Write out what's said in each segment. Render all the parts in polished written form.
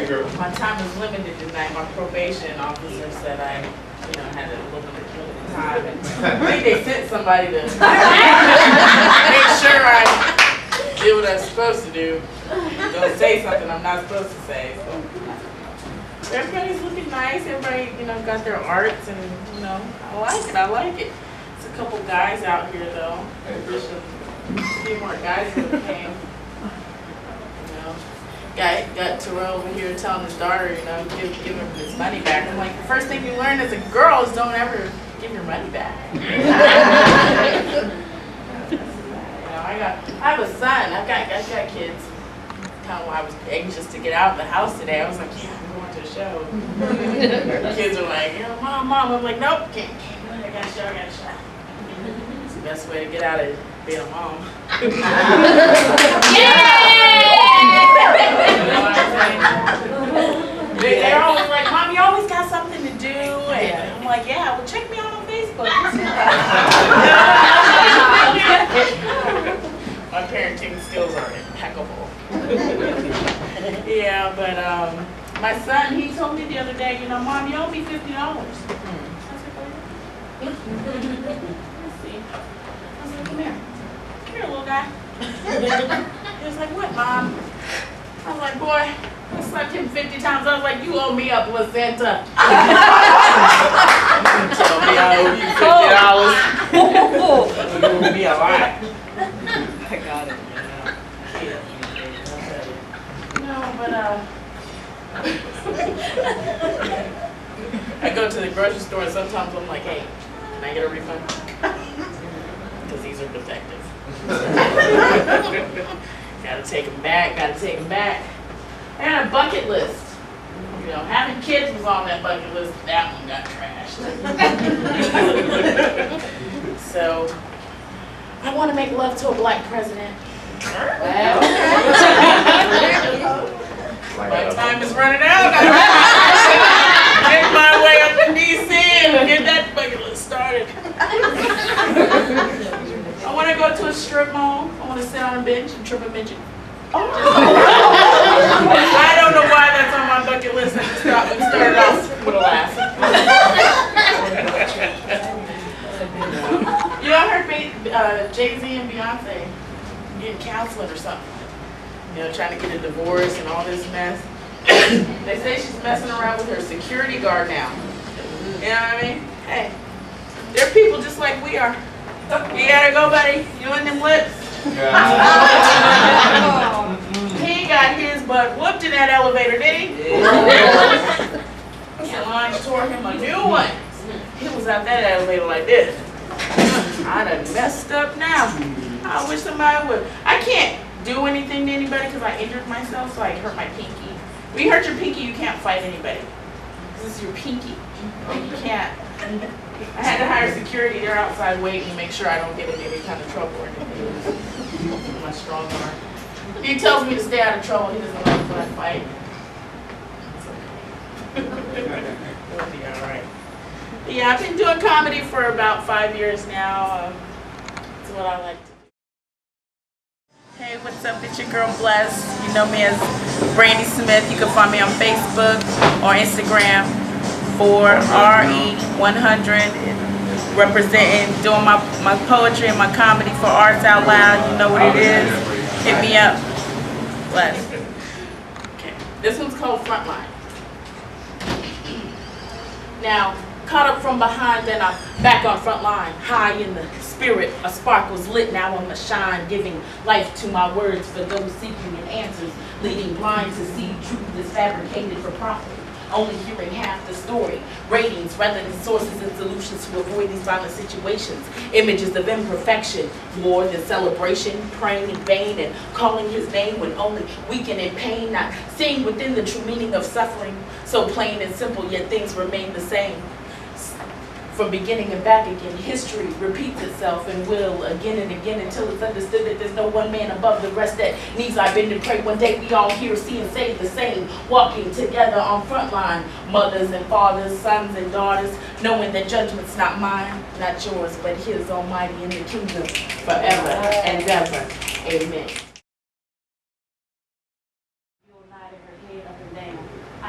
Hey, girl. My time is limited tonight. My probation officer said I, had a little bit of time. And I think they sent somebody to make sure I do what I'm supposed to do. Don't say something I'm not supposed to say. So. Everybody's looking nice. Everybody, got their arts, and I like it. I like it. It's a couple guys out here though. There's a few more guys that came. Got Terrell over here telling his daughter, give him his money back. I'm like, the first thing you learn as a girl is don't ever give your money back. I have a son. I've got kids. Kind of why I was anxious to get out of the house today. I was like, yeah, I'm going to a show. The kids are like, mom. I'm like, nope, can't. I got a show. It's the best way to get out of being a mom. They're always like, Mom, you always got something to do. And I'm like, yeah, well, check me out on Facebook. My parenting skills are impeccable. Yeah, but my son, he told me the other day, Mom, you owe me $50. I was like, let's see. I was like, come here, little guy. He was like, what, Mom? I was like, boy, I slapped him 50 times. I was like, you owe me a placenta. Tell me I owe you $50. You owe me a lot. I got it. No, but I go to the grocery store and sometimes I'm like, hey, can I get a refund? Because these are defective. Gotta take them back. I had a bucket list. Having kids was on that bucket list. That one got trashed. So, I want to make love to a black president. Well, my time is running out. Make my way up to DC and get that bucket list started. I want to go to a strip mall. I want to sit on a bench and trip a midget. I don't know why that's on my bucket list. I just thought we started off with a laugh. I heard Jay-Z and Beyonce getting counseling or something. Trying to get a divorce and all this mess. They say she's messing around with her security guard now. You know what I mean? Hey, they're people just like we are. You gotta go, buddy. You and them lips. He got his butt whooped in that elevator, did he? Someone tore him a new one. He was out that elevator like this. I done messed up now. I wish somebody would. I can't do anything to anybody because I injured myself, so I hurt my pinky. When you hurt your pinky, you can't fight anybody. This is your pinky. You can't. I had to hire security. They're outside waiting to make sure I don't get in any kind of trouble or anything. My strong arm. He tells me to stay out of trouble. He doesn't like when I fight. It's okay. It'll be all right. But yeah, I've been doing comedy for about 5 years now. It's what I like to do. Hey, what's up? It's your girl Bless. You know me as Brandy Smith. You can find me on Facebook or Instagram for RE100. Representing, doing my poetry and my comedy for Arts Out Loud. You know what it is. Hit me up. Bless. Okay. This one's called Frontline. Now, caught up from behind, then I'm back on front line. High in the spirit, a spark was lit, now I'm a shine, giving life to my words for those seeking answers, leading blind to see truth is fabricated for profit. Only hearing half the story, ratings rather than sources and solutions to avoid these violent situations, images of imperfection, more than celebration, praying in vain and calling his name when only weakened in pain, not seeing within the true meaning of suffering, so plain and simple, yet things remain the same. From beginning and back again, history repeats itself and will again and again until it's understood that there's no one man above the rest that needs I bend and pray. One day we all hear, see, and say the same, walking together on front line, mothers and fathers, sons and daughters, knowing that judgment's not mine, not yours, but his almighty in the kingdom forever and ever. Amen. You'll nod her head up and down.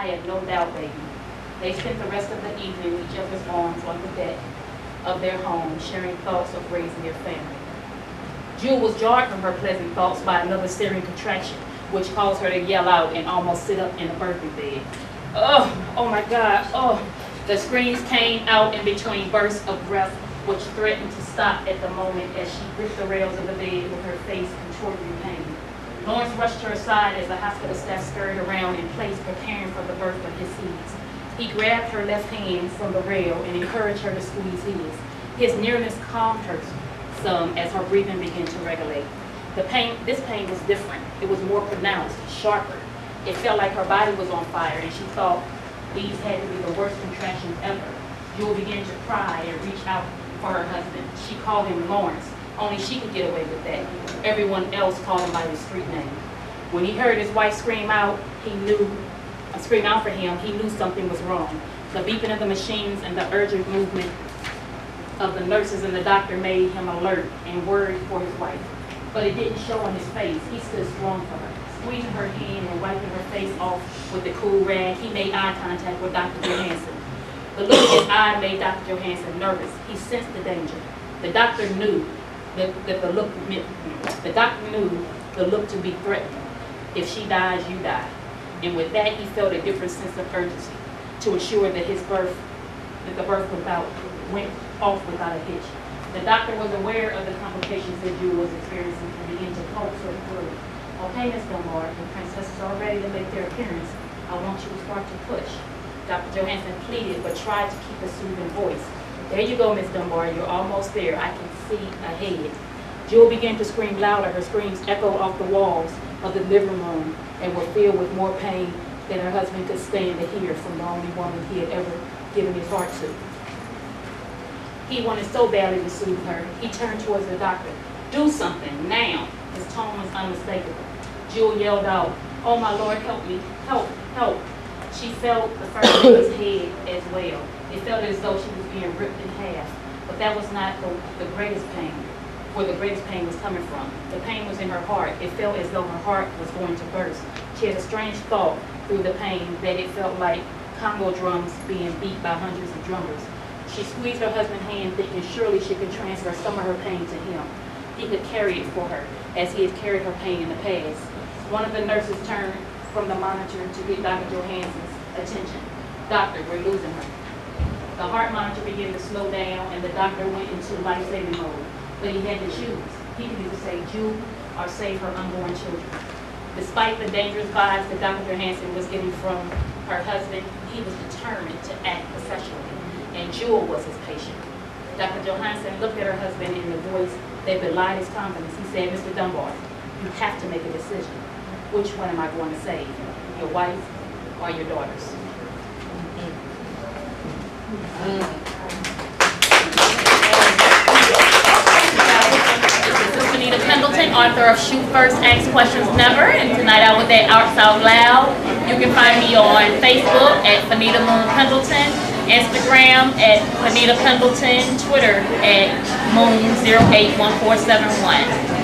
I have no doubt, baby. They spent the rest of the evening in each other's arms on the deck of their home, sharing thoughts of raising their family. Jewel was jarred from her pleasant thoughts by another searing contraction, which caused her to yell out and almost sit up in the birthing bed. Oh my God, oh. The screams came out in between bursts of breath, which threatened to stop at the moment as she gripped the rails of the bed with her face contorted in pain. Lawrence rushed to her side as the hospital staff scurried around in place, preparing for the birth of his seeds. He grabbed her left hand from the rail and encouraged her to squeeze his. His nearness calmed her some as her breathing began to regulate. This pain was different. It was more pronounced, sharper. It felt like her body was on fire, and she thought these had to be the worst contractions ever. Jewel began to cry and reach out for her husband. She called him Lawrence. Only she could get away with that. Everyone else called him by his street name. When he heard his wife scream out for him, he knew something was wrong. The beeping of the machines and the urgent movement of the nurses and the doctor made him alert and worried for his wife. But it didn't show on his face. He stood strong for her. Squeezing her hand and wiping her face off with the cool rag, he made eye contact with Dr. Johansson. The look in his eye made Dr. Johansson nervous. He sensed the danger. The doctor knew the look to be threatening. If she dies, you die. And with that, he felt a different sense of urgency to ensure that the birth went off without a hitch. The doctor was aware of the complications that Jewel was experiencing and began to coax her through. Okay, Miss Dunbar, the princesses are ready to make their appearance. I want you to start to push. Dr. Johansson pleaded, but tried to keep a soothing voice. There you go, Miss Dunbar, you're almost there. I can see ahead. Jewel began to scream louder. Her screams echoed off the walls of the living room and were filled with more pain than her husband could stand to hear from the only woman he had ever given his heart to. He wanted so badly to soothe her. He turned towards the doctor. Do something, now. His tone was unmistakable. Jewel yelled out, oh my Lord, help me, help, help. She felt the first in his head as well. It felt as though she was being ripped in half. But that was not the greatest pain, where the greatest pain was coming from. The pain was in her heart. It felt as though her heart was going to burst. She had a strange thought through the pain that it felt like Congo drums being beat by hundreds of drummers. She squeezed her husband's hand, thinking surely she could transfer some of her pain to him. He could carry it for her, as he had carried her pain in the past. One of the nurses turned from the monitor to get Dr. Johansson's attention. Doctor, we're losing her. The heart monitor began to slow down, and the doctor went into life-saving mode. But he had to choose. He could either say Jewel or save her unborn children. Despite the dangerous vibes that Dr. Johansson was getting from her husband, he was determined to act professionally, and Jewel was his patient. Dr. Johansson looked at her husband in a voice that belied his confidence. He said, Mr. Dunbar, you have to make a decision. Which one am I going to save? Your wife or your daughters? This is Fanita Pendleton, author of Shoot First, Ask Questions Never, and tonight I was at Arts Out Loud. You can find me on Facebook at Fanita Moon Pendleton, Instagram at Fanita Pendleton, Twitter at Moon081471.